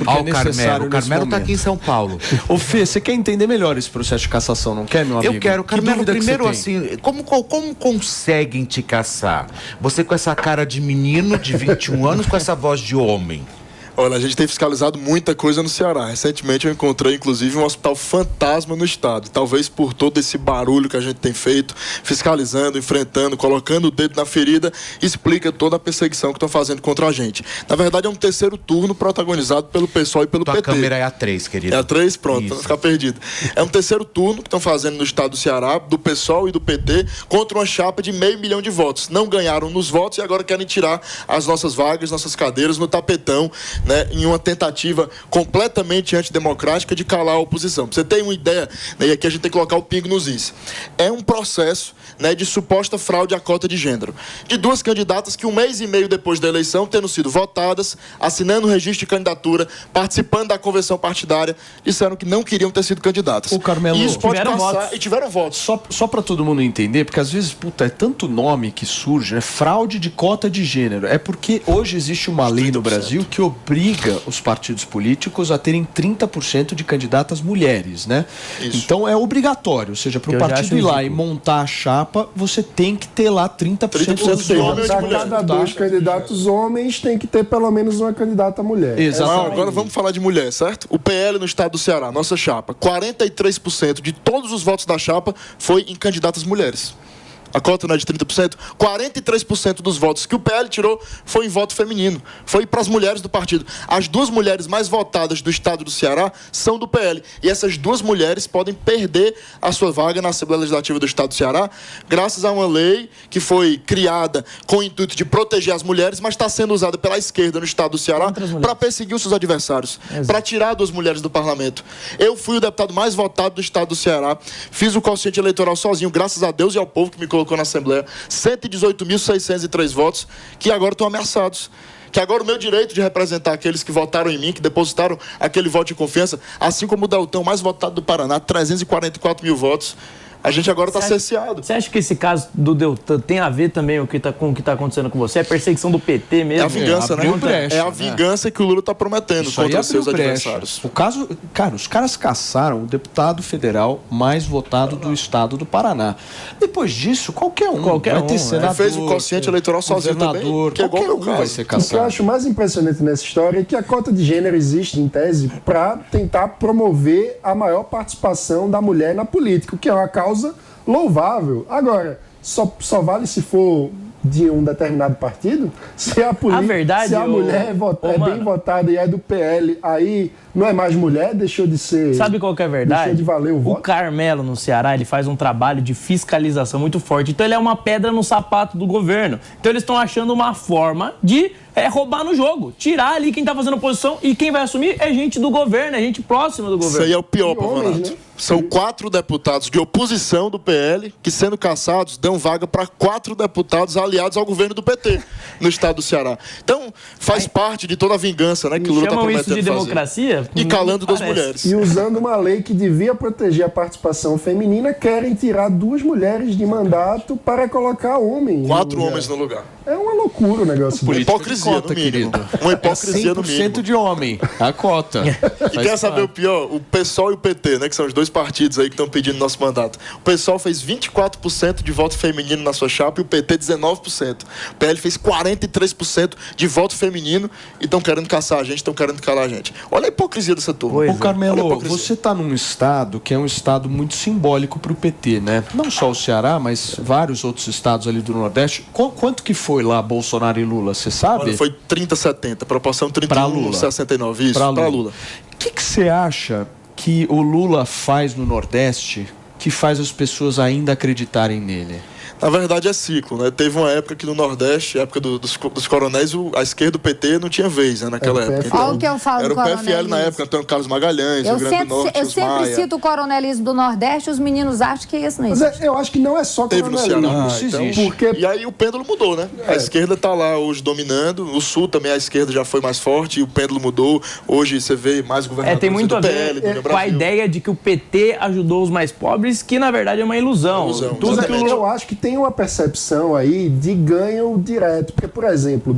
que é necessário. O Carmelo está aqui em São Paulo. Ô Fê, você quer entender melhor esse processo de cassação, não quer, meu amigo? Eu quero, Carmelo, primeiro assim, como conseguem te caçar? Você com essa cara de menino de 21 anos, com essa voz de homem. Olha, a gente tem fiscalizado muita coisa no Ceará. Recentemente eu encontrei, inclusive, um hospital fantasma no estado. Talvez por todo esse barulho que a gente tem feito, fiscalizando, enfrentando, colocando o dedo na ferida, explica toda a perseguição que estão fazendo contra a gente. Na verdade, é um terceiro turno protagonizado pelo PSOL e pelo PT. A câmera é a 3, querido. É a 3, pronto, para não ficar perdido. É um terceiro turno que estão fazendo no estado do Ceará, do PSOL e do PT, contra uma chapa de 500 mil de votos. Não ganharam nos votos e agora querem tirar as nossas vagas, nossas cadeiras no tapetão, né, em uma tentativa completamente antidemocrática de calar a oposição. Pra você ter uma ideia, né, e aqui a gente tem que colocar o pingo nos is. É um processo, né, de suposta fraude à cota de gênero. De duas candidatas que 1 mês e meio depois da eleição, tendo sido votadas, assinando o registro de candidatura, participando da convenção partidária, disseram que não queriam ter sido candidatas. O Carmelo, e isso pode tiveram passar, votos. E tiveram votos. Só para todo mundo entender, porque às vezes, é tanto nome que surge, né? Fraude de cota de gênero. É porque hoje existe uma lei no Brasil que obriga os partidos políticos a terem 30% de candidatas mulheres, né? Isso. Então é obrigatório, ou seja, para o partido ir lá e montar a chapa, você tem que ter lá 30% de homens. Para cada 2 candidatos homens, tem que ter pelo menos uma candidata mulher. Exatamente. Agora vamos falar de mulher, certo? O PL no estado do Ceará, nossa chapa, 43% de todos os votos da chapa foi em candidatas mulheres. A cota não é de 30%, 43% dos votos que o PL tirou foi em voto feminino, foi para as mulheres do partido. As 2 mulheres mais votadas do estado do Ceará são do PL, e essas 2 mulheres podem perder a sua vaga na Assembleia Legislativa do estado do Ceará, graças a uma lei que foi criada com o intuito de proteger as mulheres, mas está sendo usada pela esquerda no estado do Ceará para perseguir os seus adversários, para tirar 2 mulheres do parlamento. Eu fui o deputado mais votado do estado do Ceará, fiz o quociente eleitoral sozinho, graças a Deus e ao povo que me colocou na Assembleia, 118.603 votos que agora estão ameaçados. Que agora o meu direito de representar aqueles que votaram em mim, que depositaram aquele voto de confiança, assim como o Deltão, mais votado do Paraná, 344 mil votos, a gente agora está cerceado. Você acha que esse caso do Deltan tem a ver também com o que está acontecendo com você? É perseguição do PT mesmo? É a vingança, né? É a vingança que o Lula está prometendo contra os seus adversários. O caso, cara, os caras caçaram o deputado federal mais votado do estado do Paraná. Depois disso, qualquer um vai ter senador. Ele fez o quociente eleitoral sozinho também, que é igual ao meu caso. Vai ser caçado. O que eu acho mais impressionante nessa história é que a cota de gênero existe, em tese, para tentar promover a maior participação da mulher na política, o que é uma causa louvável. Agora, só vale se for de um determinado partido? Se a mulher é bem votada e é do PL, aí não é mais mulher, deixou de ser... Sabe qual que é a verdade? Deixou de valer o voto? O Carmelo, no Ceará, ele faz um trabalho de fiscalização muito forte. Então ele é uma pedra no sapato do governo. Então eles estão achando uma forma de roubar no jogo. Tirar ali quem está fazendo oposição, e quem vai assumir é gente do governo, é gente próxima do governo. Isso aí é o pior, Pavanato. Né? São 4 deputados de oposição do PL que, sendo caçados, dão vaga para 4 deputados aliados ao governo do PT no estado do Ceará. Então, faz parte de toda a vingança, né, que o Lula está prometendo isso de democracia? E calando das mulheres. E usando uma lei que devia proteger a participação feminina, querem tirar 2 mulheres de mandato para colocar homens. 4 homens no lugar. É uma loucura o negócio. Uma hipocrisia, no mínimo. Uma hipocrisia, no mínimo. 100% de homem, a cota. E quer saber o pior? O PSOL e o PT, né, que são os 2 partidos aí que estão pedindo nosso mandato. O PSOL fez 24% de voto feminino na sua chapa e o PT 19%. O PL fez 43% de voto feminino e estão querendo caçar a gente, estão querendo calar a gente. Olha a hipocrisia dessa turma. Ô, Carmelo, você está num estado que é um estado muito simbólico para o PT, né? Não só o Ceará, mas vários outros estados ali do Nordeste. Quanto que foi lá Bolsonaro e Lula, você sabe? Olha, foi 30-70, proporção 31-69, isso, para Lula. O que você acha que o Lula faz no Nordeste que faz as pessoas ainda acreditarem nele? Na verdade é ciclo, né? Teve uma época que no Nordeste, época dos coronéis, a esquerda do PT não tinha vez, né, naquela época. Então, o que eu falo era o PFL na época, Antônio Carlos Magalhães, o Rio Grande do Norte, eu sempre cito o coronelismo do Nordeste, os meninos acham que isso não existe. Mas eu acho que não é só coronelismo. Teve no Ceará, então, porque... E aí o pêndulo mudou, né? A esquerda está lá hoje dominando, o Sul também a esquerda já foi mais forte e o pêndulo mudou. Hoje você vê mais governadores tem muito do a ver PL, com a ideia de que o PT ajudou os mais pobres, que na verdade é uma ilusão. Eu acho que tem tem uma percepção aí de ganho direto. Porque, por exemplo,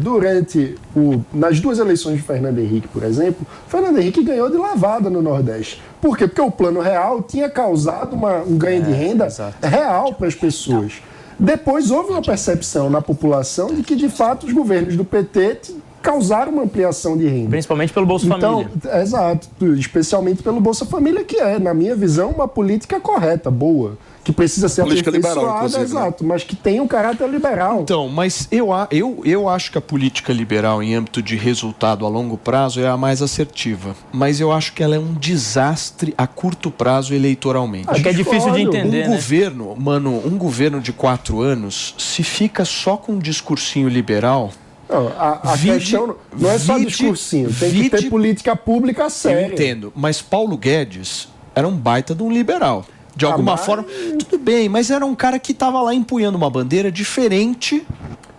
nas duas eleições de Fernando Henrique, por exemplo, Fernando Henrique ganhou de lavada no Nordeste. Por quê? Porque o Plano Real tinha causado um ganho de renda real para as pessoas. Depois houve uma percepção na população de que, de fato, os governos do PT causaram uma ampliação de renda. Principalmente pelo Bolsa Família. Exato. Especialmente pelo Bolsa Família, que é, na minha visão, uma política correta, boa. Que precisa ser aperfeiçoada, exato, mas que tem um caráter liberal. Então, mas eu acho que a política liberal em âmbito de resultado a longo prazo é a mais assertiva. Mas eu acho que ela é um desastre a curto prazo eleitoralmente. Acho que é difícil de entender, Um governo de 4 anos, se fica só com um discursinho liberal... Não, a questão não é só discursinho, tem que ter política pública séria. Eu entendo, mas Paulo Guedes era um baita de um liberal. De alguma forma, tudo bem, mas era um cara que estava lá empunhando uma bandeira diferente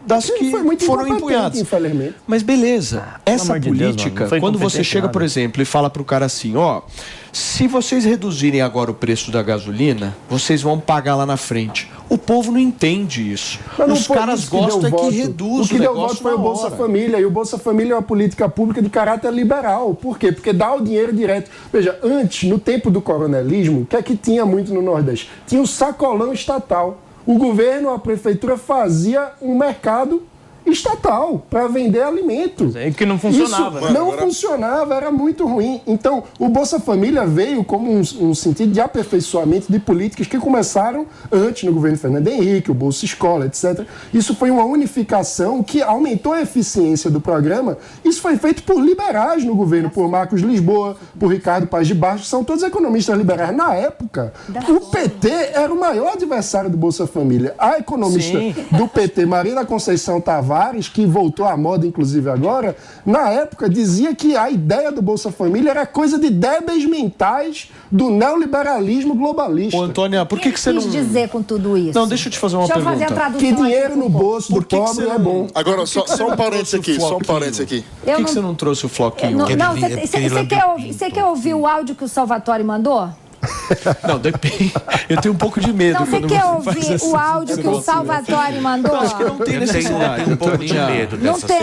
das que foram empunhadas. Infelizmente. Mas beleza, essa política, quando você chega, por exemplo, e fala pro cara assim, se vocês reduzirem agora o preço da gasolina, vocês vão pagar lá na frente. O povo não entende isso. Os caras gostam que reduz o negócio. O que deu voto foi o Bolsa Família, e o Bolsa Família é uma política pública de caráter liberal. Por quê? Porque dá o dinheiro direto. Veja, antes, no tempo do coronelismo, o que é que tinha muito no Nordeste? Tinha o sacolão estatal. O governo, a prefeitura fazia um mercado estatal para vender alimentos. É que não funcionava. Isso não funcionava, era muito ruim. Então, o Bolsa Família veio como um sentido de aperfeiçoamento de políticas que começaram antes no governo Fernando Henrique, o Bolsa Escola, etc. Isso foi uma unificação que aumentou a eficiência do programa. Isso foi feito por liberais no governo, por Marcos Lisboa, por Ricardo Paz de Barros, são todos economistas liberais. Na época, o PT era o maior adversário do Bolsa Família. A economista do PT, Maria da Conceição Tavares, que voltou à moda, inclusive agora, na época dizia que a ideia do Bolsa Família era coisa de débeis mentais do neoliberalismo globalista. Ô, Antônia, por que você não... quis dizer com tudo isso? Não, deixa eu te fazer uma pergunta. Fazer a tradução que dinheiro no bolso do pobre é bom. Agora, só um parênteses aqui, Por que você não trouxe o floquinho? Você quer ouvir o áudio que o Salvatore mandou? Não, depende. Eu tenho um pouco de medo. Não, você quer ouvir o áudio que o Salvatore mandou? Acho que não tem necessidade. Tem um pouco de medo não tem.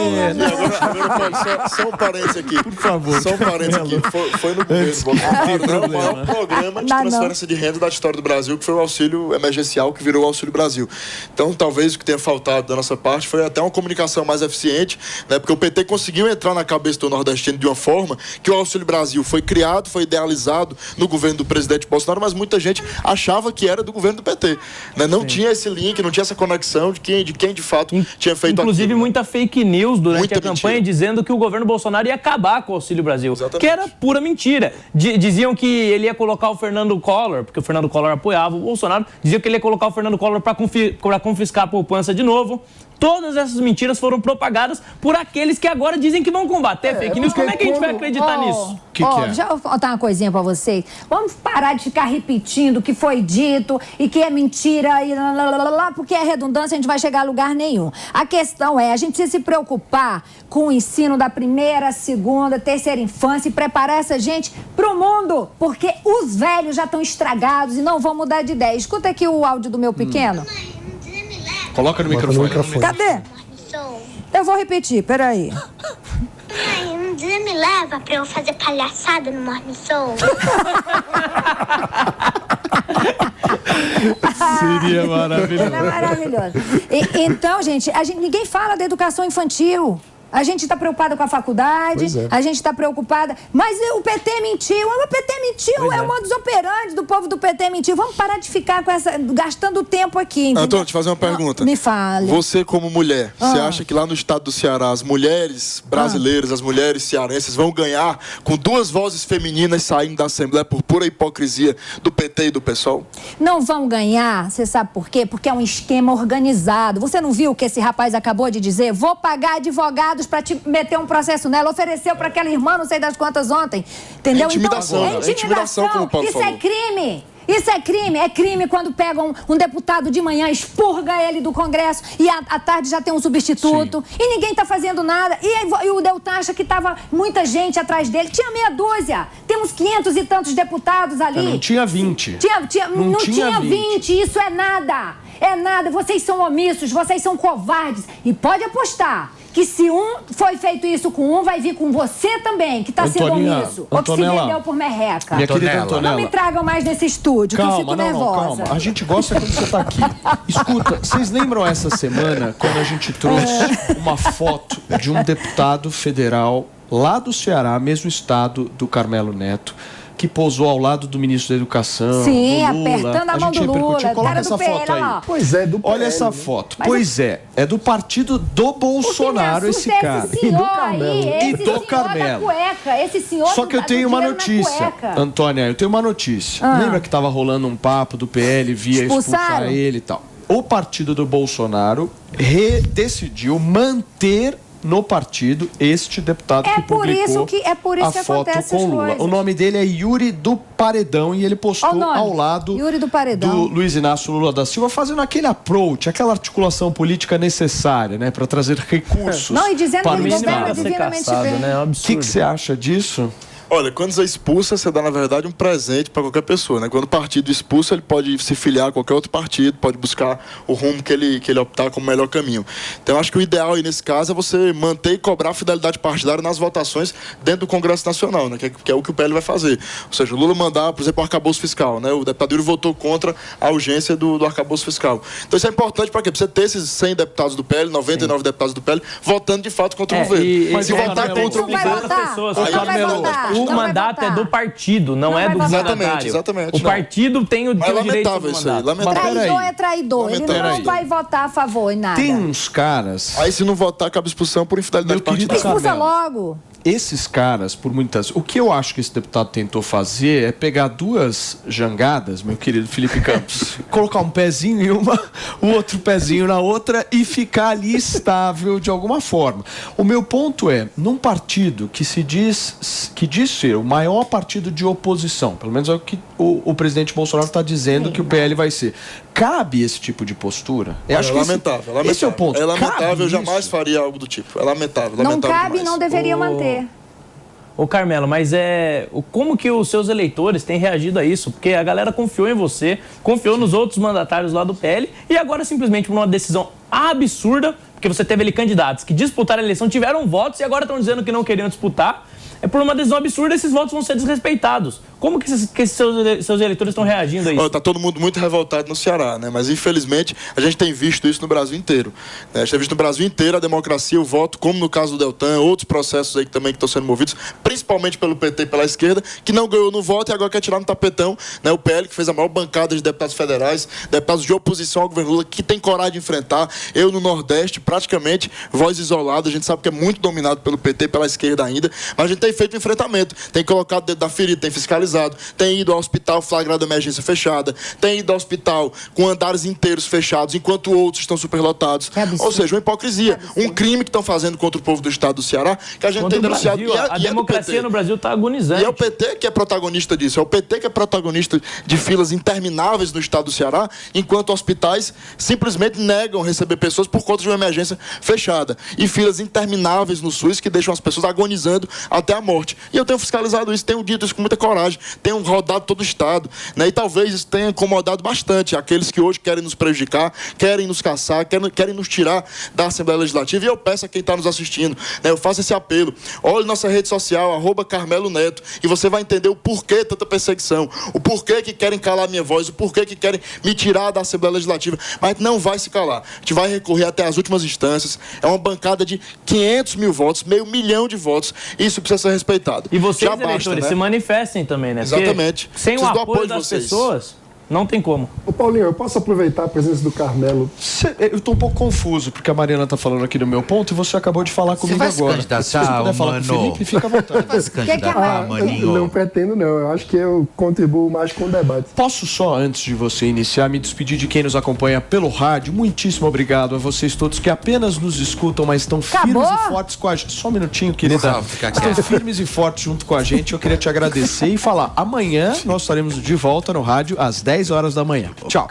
Agora, só um parênteses aqui. Por favor. Só um parênteses aqui. Foi no governo Bolsonaro, o maior programa de transferência de renda da história do Brasil, que foi o auxílio emergencial, que virou o Auxílio Brasil. Então, talvez o que tenha faltado da nossa parte foi até uma comunicação mais eficiente, né? Porque o PT conseguiu entrar na cabeça do nordestino de uma forma que o Auxílio Brasil foi criado, foi idealizado no governo do presidente Bolsonaro, mas muita gente achava que era do governo do PT. Né? Não tinha esse link, não tinha essa conexão de quem de fato tinha feito inclusive, aquilo. Muita fake news durante muita a campanha mentira. Dizendo que o governo Bolsonaro ia acabar com o Auxílio Brasil. Exatamente. Que era pura mentira. Diziam que ele ia colocar o Fernando Collor, porque o Fernando Collor apoiava o Bolsonaro, diziam que ele ia colocar o Fernando Collor para confiscar a poupança de novo. Todas essas mentiras foram propagadas por aqueles que agora dizem que vão combater fake news. Como é que a gente vai acreditar nisso? Que é? Deixa eu contar uma coisinha pra vocês. Vamos parar de ficar repetindo o que foi dito e que é mentira e lá, porque é redundância, a gente vai chegar a lugar nenhum. A questão é, a gente precisa se preocupar com o ensino da primeira, segunda, terceira infância e preparar essa gente pro mundo, porque os velhos já estão estragados e não vão mudar de ideia. Escuta aqui o áudio do meu pequeno. Coloca no microfone. Cadê? Eu vou repetir, peraí. Mãe, um dia me leva pra eu fazer palhaçada no Morning Show. Seria maravilhoso. É maravilhoso. Então, gente, ninguém fala da educação infantil. A gente está preocupada com a faculdade, a gente está preocupada... Mas o PT mentiu, o PT mentiu, é o modus operandi do povo do PT mentiu. Vamos parar de ficar com gastando tempo aqui. Entendeu? Antônio, te fazer uma pergunta. Me fale. Você, como mulher, você acha que lá no estado do Ceará, as mulheres brasileiras, as mulheres cearenses vão ganhar com 2 vozes femininas saindo da Assembleia por pura hipocrisia do PT e do PSOL? Não vão ganhar, você sabe por quê? Porque é um esquema organizado. Você não viu o que esse rapaz acabou de dizer? Vou pagar advogado para te meter um processo nela. Ofereceu para aquela irmã, não sei das quantas ontem. Entendeu? Intimidação, então, é intimidação, como o Paulo isso falou. é crime. Isso é crime. É crime quando pegam um deputado de manhã, expurga ele do Congresso e à tarde já tem um substituto. Sim. E ninguém está fazendo nada. E o Deltan acha que estava muita gente atrás dele. Tinha meia dúzia. Temos 500 e tantos deputados ali. Não tinha 20. Não tinha 20. Isso é nada. É nada, vocês são omissos, vocês são covardes. E pode apostar que se foi feito isso com vai vir com você também, que tá sendo omisso. Ou que se vendeu por merreca. Minha querida Antonella. Não me tragam mais nesse estúdio, que eu fico nervosa. Calma. A gente gosta quando você tá aqui. Escuta, vocês lembram essa semana quando a gente trouxe uma foto de um deputado federal lá do Ceará, mesmo estado do Carmelo Neto, que posou ao lado do ministro da Educação, sim, do Lula. Apertando a mão do Lula. Coloca essa foto aí. Pois é, do PL, olha essa foto. Pois é do partido do Bolsonaro esse cara. Esse senhor aí, esse senhor Carmelo. da cueca, esse senhor Só que eu tenho uma notícia, Antônia, eu tenho uma notícia. Lembra que tava rolando um papo do PL, via expulsar ele e tal. O partido do Bolsonaro decidiu manter no partido este deputado que publicou é por isso a que foto acontece com as Lula. coisas. O nome dele é Yuri do Paredão e ele postou ao lado Yuri do Paredão. do Luiz Inácio Lula da Silva, fazendo aquele approach, aquela articulação política necessária, né, para trazer recursos. Não, e dizendo para que o o governo Estado. é divinamente bem. Né? É um O absurdo. que você acha disso? Olha, quando você expulsa, você dá, na verdade, um presente para qualquer pessoa, né? Quando o partido expulsa, ele pode se filiar a qualquer outro partido, pode buscar o rumo que ele optar como melhor caminho. Então, eu acho que o ideal aí, nesse caso, é você manter e cobrar a fidelidade partidária nas votações dentro do Congresso Nacional, né? Que é o que o PL vai fazer. Ou seja, o Lula mandar, por exemplo, o arcabouço fiscal, né? O deputado Yuri votou contra a urgência do arcabouço fiscal. Então, isso é importante para quê? Para você ter esses 100 deputados do PL, 99 deputados do PL, votando, de fato, contra o governo. Mas se votar contra o governo... O mandato é do partido, não é do mandatário. Exatamente. O partido tem o direito lamentável isso aí, lamentável. Traidor é traidor. Ele não vai votar a favor em nada. Tem uns caras... Aí, se não votar, cabe expulsão por infidelidade partidária. Expulsa logo. Esses caras, por muitas... O que eu acho que esse deputado tentou fazer é pegar duas jangadas, meu querido Felipe Campos, colocar um pezinho em uma, o outro pezinho na outra e ficar ali estável de alguma forma. O meu ponto é, num partido que diz ser o maior partido de oposição, pelo menos é o que o presidente Bolsonaro está dizendo que o PL vai ser, cabe esse tipo de postura? Eu acho que lamentável. Esse é o ponto. É lamentável, eu jamais isso? faria algo do tipo. É lamentável. Não cabe e demais. não deveria manter. Ô Carmelo, mas como que os seus eleitores têm reagido a isso? Porque a galera confiou em você, confiou nos outros mandatários lá do PL e agora simplesmente por uma decisão absurda, porque você teve ali candidatos que disputaram a eleição, tiveram votos e agora estão dizendo que não queriam disputar. É por uma decisão absurda, esses votos vão ser desrespeitados. Como que esses seus eleitores estão reagindo a isso? Está todo mundo muito revoltado no Ceará, né? Mas infelizmente a gente tem visto isso no Brasil inteiro, né? A gente tem visto no Brasil inteiro a democracia, o voto, como no caso do Deltan, outros processos aí que também estão sendo movidos, principalmente pelo PT e pela esquerda, que não ganhou no voto e agora quer tirar no tapetão, né? O PL, que fez a maior bancada de deputados federais, deputados de oposição ao governo Lula, que tem coragem de enfrentar. Eu no Nordeste, praticamente, voz isolada, a gente sabe que é muito dominado pelo PT e pela esquerda ainda, mas a gente tem feito um enfrentamento, tem colocado dentro da ferida, tem fiscalizado, tem ido ao hospital flagrado emergência fechada, tem ido ao hospital com andares inteiros fechados, enquanto outros estão superlotados. Ou seja, uma hipocrisia, um crime que estão fazendo contra o povo do estado do Ceará, que a gente Contra tem denunciado. A democracia no Brasil está agonizante. E é o PT que é protagonista disso, é o PT que é protagonista de filas intermináveis no estado do Ceará, enquanto hospitais simplesmente negam receber pessoas por conta de uma emergência fechada. E filas intermináveis no SUS que deixam as pessoas agonizando até a morte. E eu tenho fiscalizado isso, tenho dito isso com muita coragem, tenho rodado todo o estado, né? E talvez isso tenha incomodado bastante aqueles que hoje querem nos prejudicar, querem nos caçar, querem nos tirar da Assembleia Legislativa. E eu peço a quem está nos assistindo, né? Eu faço esse apelo. Olhe nossa rede social, @Carmelo Neto, e você vai entender o porquê tanta perseguição, o porquê que querem calar a minha voz, o porquê que querem me tirar da Assembleia Legislativa. Mas não vai se calar. A gente vai recorrer até as últimas instâncias. É uma bancada de 500 mil votos, 500 mil de votos. Isso precisa ser respeitado. E vocês, já basta, eleitores, né? se manifestem também, né? Exatamente. Porque sem o Preciso do apoio de das vocês. pessoas, não tem como. Ô Paulinho, eu posso aproveitar a presença do Carmelo? Eu tô um pouco confuso, porque a Mariana tá falando aqui do meu ponto e você acabou de falar comigo vai se agora. candidatar, Se você puder falar com o Felipe, fica à vontade. Vai se candidatar, maninho. Não pretendo não, eu acho que eu contribuo mais com o debate. Posso só, antes de você iniciar, me despedir de quem nos acompanha pelo rádio. Muitíssimo obrigado a vocês todos que apenas nos escutam, mas estão firmes e fortes com a gente. Só um minutinho, querida. Não, fica Estão quieto. firmes e fortes junto com a gente. Eu queria te agradecer e falar, amanhã nós estaremos de volta no rádio às 10 horas da manhã. Tchau.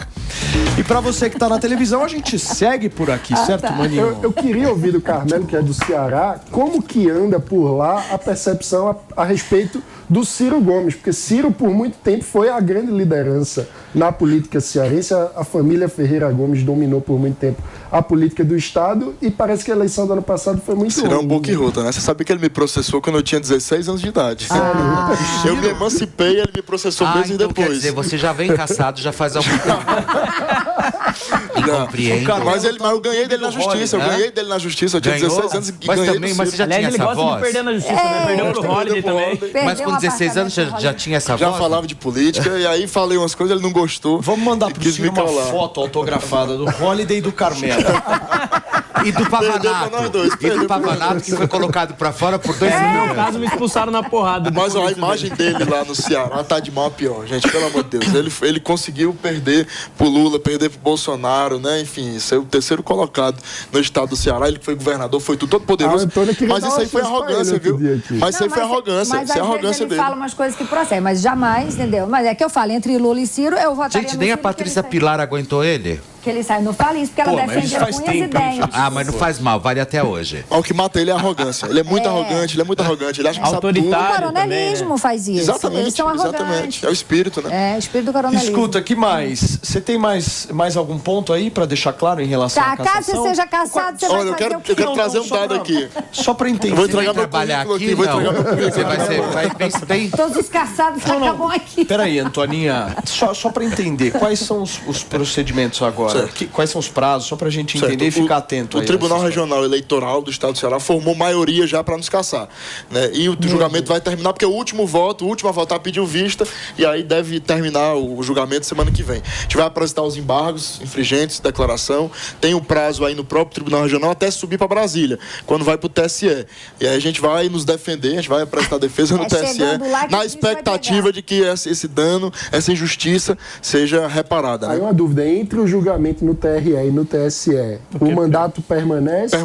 E pra você que tá na televisão, a gente segue por aqui, certo, maninho? Eu queria ouvir do Carmelo, que é do Ceará, como que anda por lá a percepção a respeito do Ciro Gomes, porque Ciro por muito tempo foi a grande liderança na política cearense. A família Ferreira Gomes dominou por muito tempo a política do Estado e parece que a eleição do ano passado foi muito Será um ruim. boca e rota, né? Você sabe que ele me processou quando eu tinha 16 anos de idade. Eu me emancipei e ele me processou meses então depois. quer dizer, você já vem caçado, já faz algum tempo. Incompreendo. Mas eu ganhei dele na justiça. Eu ganhei dele na justiça. Eu tinha 16 anos e Mas ganhei também, do mas você já Ciro. tinha Aliás, ele essa gosta de voz? perder na justiça, né? Perdeu pro Holiday também. Mas com 16 anos já tinha essa Já voz? falava de política e aí falei umas coisas, ele não gostou. Vamos mandar e pro quis Ciro me uma calar. foto autografada do Holiday e do Carmelo. E do Perdeu pra Pavanato. nós dois, E perdeu do pra nós Pavanato que foi colocado pra fora por 2 No meu minutos. caso, me expulsaram na porrada. Mas ó, a depois imagem dele lá no Ceará tá de mal a pior, gente, pelo amor de Deus. Ele conseguiu perder pro Lula, perder pro Bolsonaro, né? Enfim, ser o terceiro colocado no estado do Ceará. Ele que foi governador, foi tudo todo poderoso. Mas isso aí foi arrogância, viu? Mas isso aí foi arrogância. Mas Isso é às arrogância vezes ele dele. fala umas coisas que procedem, mas jamais, entendeu? Mas é que eu falo, entre Lula e Ciro, eu votaria Gente, no nem a Ciro, Patrícia que ele Pilar aguentou ele? que ele sai. Não fala isso, porque ela Pô, mas defende isso faz unhas e tempo, hein, dentes. Ah, mas não faz mal, vale até hoje. O que mata ele é a arrogância. Ele é muito arrogante, ele é muito arrogante. Ele acha que sabe tudo. O Autoritário. coronelismo também, né? faz isso. Eles Exatamente, são arrogantes. exatamente. É o espírito, né? É, espírito do coronelismo. Escuta, que mais? Você tem mais algum ponto aí pra deixar claro em relação Tá, à caso cassação? você seja caçado, você Olha, vai eu fazer quero, o quê? eu quero trazer um Só dado pra- aqui. Só pra entender. Eu vou Você vai entregar meu trabalhar currículo aqui, aqui, vou não? entregar meu currículo. Você vai ser... Tem... Todos os caçados acabam aqui. Peraí, Antoninha, só para entender, quais são os procedimentos agora? Certo. Quais são os prazos? Só pra gente Certo. entender e ficar atento O aí. Tribunal nessa história. Regional Eleitoral do Estado do Ceará formou maioria já para nos caçar, né? E o julgamento vai terminar porque o último a votar pediu vista e aí deve terminar o julgamento semana que vem. A gente vai apresentar os embargos infringentes, declaração, tem um prazo aí no próprio Tribunal Regional até subir para Brasília, quando vai para o TSE. E aí a gente vai nos defender, a gente vai apresentar defesa no TSE, chegando lá que na o bicho vai expectativa pegar. de que esse dano, essa injustiça seja reparada, Aí né? uma dúvida, entre o julgamento no TRE e no TSE, o mandato permanece?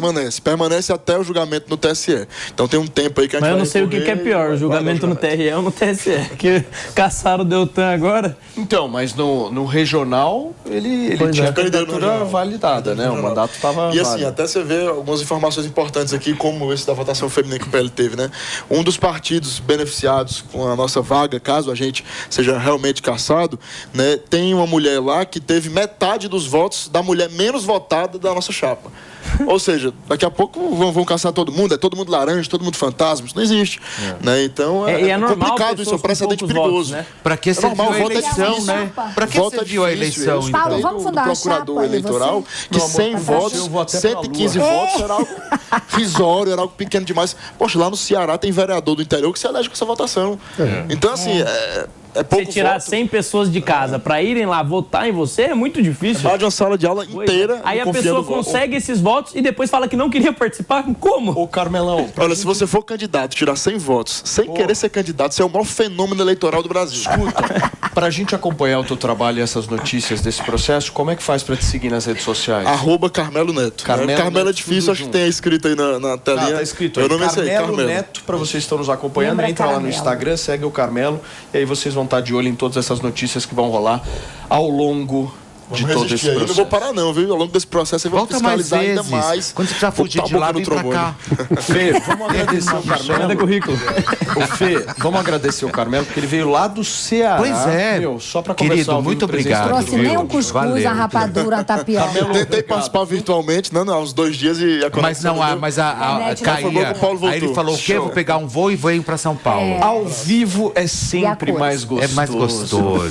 Permanece até o julgamento no TSE. Então tem um tempo aí que a gente Mas eu vai não sei o que recorrer é pior, e o vai julgamento no dar o TRE ou no TSE. Que caçaram o Deltan agora. Então, mas no regional, ele tinha a Perdeu no candidatura regional. validada, né? O mandato estava E assim, válido. até você vê algumas informações importantes aqui, como esse da votação feminina que o PL teve, né? Um dos partidos beneficiados com a nossa vaga, caso a gente seja realmente caçado, né? Tem uma mulher lá que teve metade dos votos da mulher menos votada da nossa chapa. Ou seja, daqui a pouco vão caçar todo mundo, é todo mundo laranja, todo mundo fantasma, isso não existe. Né? Então E é normal complicado isso, é um pessoas com precedente poucos perigoso. votos, né? Pra que você normal, viu a voto é eleição, difícil. né? Pra que Voto você é viu a difícil, eleição, eu então? Paulo, vamos fundar uma procurador chapa, e eleitoral, você? que Meu amor, 100 eu votos, vou até pra 115 Lua. votos era algo risório, era algo pequeno demais. Poxa, lá no Ceará tem vereador do interior que se elege com essa votação. Então, assim, é pouco Você tirar voto. 100 pessoas de casa pra irem lá votar em você é muito difícil. Mais de uma sala de aula inteira. Aí a confiando pessoa no voto. consegue esses votos e depois fala que não queria participar. Como? Ô, Carmelão, Olha, se você for candidato, tirar 100 votos, sem querer ser candidato, você é o maior fenômeno eleitoral do Brasil. escuta, pra gente acompanhar o teu trabalho e essas notícias desse processo, como é que faz pra te seguir nas redes sociais? ¡Carmelo Neto. Carmelo Carmelo é Neto, difícil, tudo acho que junto. tem escrito aí na telinha. Tá escrito Meu aí, nome é esse aí, Carmelo Carmelo. Neto, pra vocês que estão nos acompanhando, Lembra entra lá no Caramelo. Instagram, segue o Carmelo, e aí vocês vão estar de olho em todas essas notícias que vão rolar ao longo de Vamos todo esse resistir aí. Eu não processo. vou parar não, viu? Ao longo desse processo eu vou Volta mais fiscalizar ainda vezes. mais. Quando você precisar fugir Botar a de lá, boca vem no pra trombone. cá. Fê, vamos agradecer o Manda Carmelo. currículo. Ô, Fê, vamos agradecer o Carmelo, porque ele veio lá do Ceará. Pois é. Meu, só pra Querido, conversar ao vivo muito presencial. obrigado. Trouxe nem um Viu? cuscuz, Valeu. a rapadura, a tapioca. Carmelo, Tentei obrigado. participar virtualmente, não, há uns 2 dias e a Mas conexão não, deu. mas a Internet não foi bom que caía. o Paulo Aí ele voltou. falou o quê? Show. Vou pegar um voo e venho pra São Paulo. Ao vivo é sempre cores? mais gostoso. É mais gostoso.